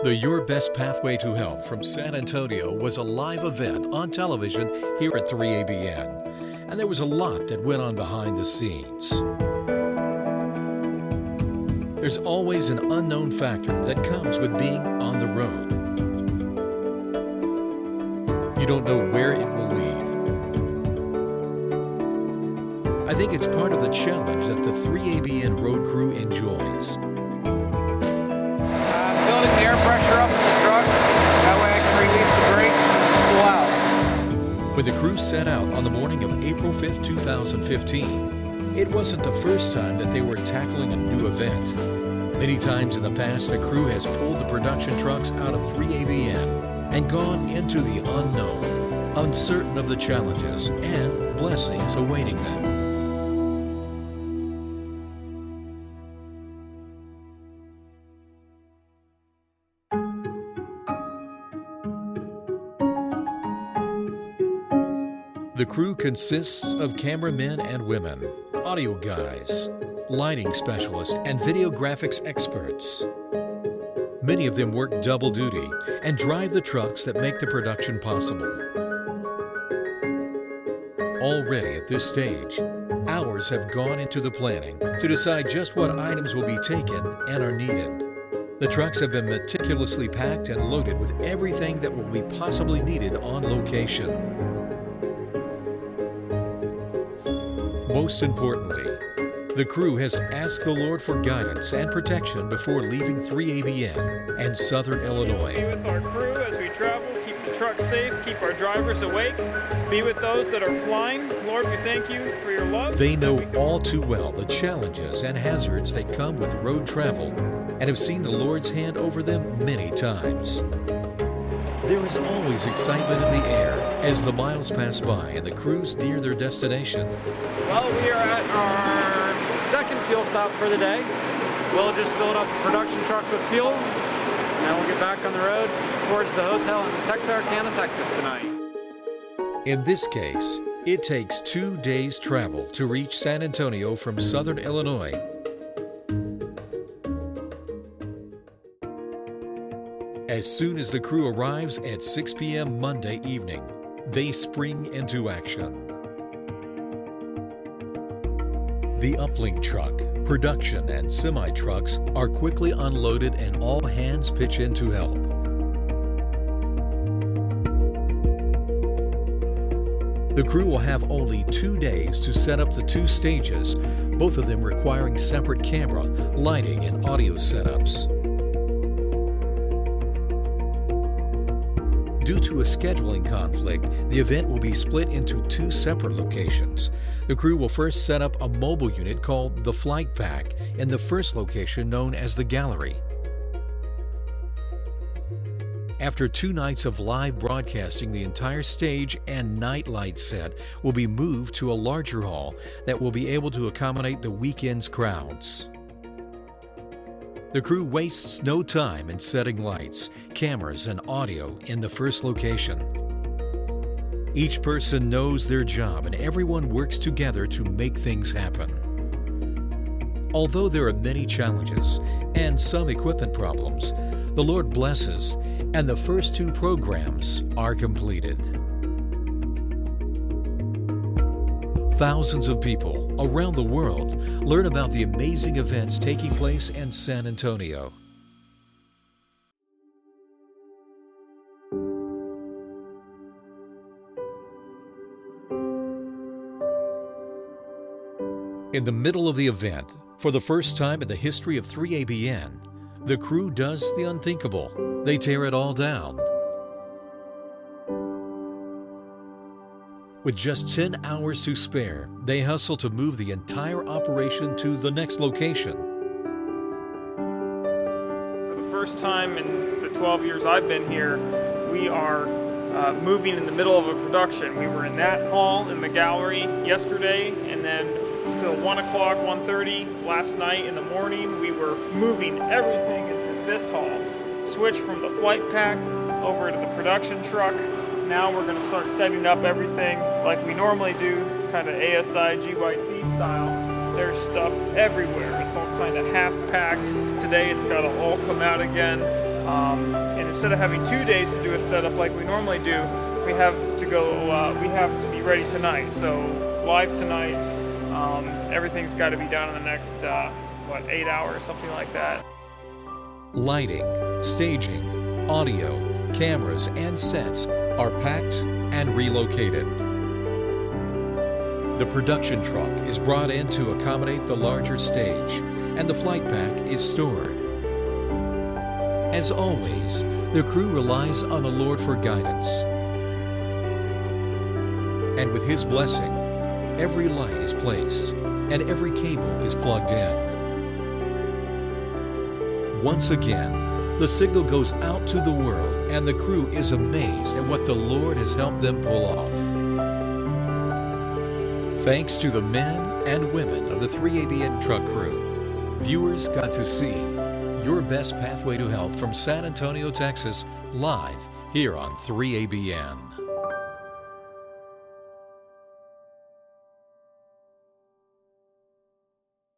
The Your Best Pathway to Health from San Antonio was a live event on television here at 3ABN, and there was a lot that went on behind the scenes. There's always an unknown factor that comes with being on the road. You don't know where it will lead. I think it's part of the challenge that the 3ABN road crew enjoys. Building the air pressure up in the truck, that way I can release the brakes and pull out. When the crew set out on the morning of April 5th, 2015, it wasn't the first time that they were tackling a new event. Many times in the past, the crew has pulled the production trucks out of 3ABN and gone into the unknown, uncertain of the challenges and blessings awaiting them. The crew consists of cameramen and women, audio guys, lighting specialists, and video graphics experts. Many of them work double duty and drive the trucks that make the production possible. Already at this stage, hours have gone into the planning to decide just what items will be taken and are needed. The trucks have been meticulously packed and loaded with everything that will be possibly needed on location. Most importantly, the crew has asked the Lord for guidance and protection before leaving 3ABN and Southern Illinois. Be with our crew as we travel, keep the truck safe, keep our drivers awake, be with those that are flying. Lord, we thank you for your love. They know all too well the challenges and hazards that come with road travel and have seen the Lord's hand over them many times. There is always excitement in the air as the miles pass by and the crews near their destination. Well, we are at our second fuel stop for the day. We'll just fill up the production truck with fuel, and we'll get back on the road towards the hotel in Texarkana, Texas tonight. In this case, it takes 2 days' travel to reach San Antonio from Southern Illinois. As soon as the crew arrives at 6 p.m. Monday evening, they spring into action. The uplink truck, production, and semi-trucks are quickly unloaded and all hands pitch in to help. The crew will have only 2 days to set up the 2 stages, both of them requiring separate camera, lighting, and audio setups. Due to a scheduling conflict, the event will be split into 2 separate locations. The crew will first set up a mobile unit called the Flight Pack in the first location known as the Gallery. After 2 nights of live broadcasting, the entire stage and night light set will be moved to a larger hall that will be able to accommodate the weekend's crowds. The crew wastes no time in setting lights, cameras, and audio in the first location. Each person knows their job and everyone works together to make things happen. Although there are many challenges and some equipment problems, the Lord blesses and the first 2 programs are completed. Thousands of people around the world learn about the amazing events taking place in San Antonio. In the middle of the event, for the first time in the history of 3ABN, the crew does the unthinkable. They tear it all down. With just 10 hours to spare, they hustle to move the entire operation to the next location. For the first time in the 12 years I've been here, we are moving in the middle of a production. We were in that hall in the gallery yesterday, and then till 1 o'clock, 1:30 last night in the morning, we were moving everything into this hall. Switched from the Flight Pack over to the production truck. Now we're going to start setting up everything like we normally do, kind of ASI, GYC style. There's stuff everywhere. It's all kind of half-packed. Today it's got to all come out again. And instead of having 2 days to do a setup like we normally do, we have to be ready tonight. So live tonight, everything's got to be done in the next 8 hours, something like that. Lighting, staging, audio, cameras, and sets are packed and relocated. The production truck is brought in to accommodate the larger stage, and the flight pack is stored. As always, the crew relies on the Lord for guidance. And with His blessing, every light is placed and every cable is plugged in. Once again, the signal goes out to the world, and the crew is amazed at what the Lord has helped them pull off. Thanks to the men and women of the 3ABN truck crew, viewers got to see your best pathway to health from San Antonio, Texas, live here on 3ABN.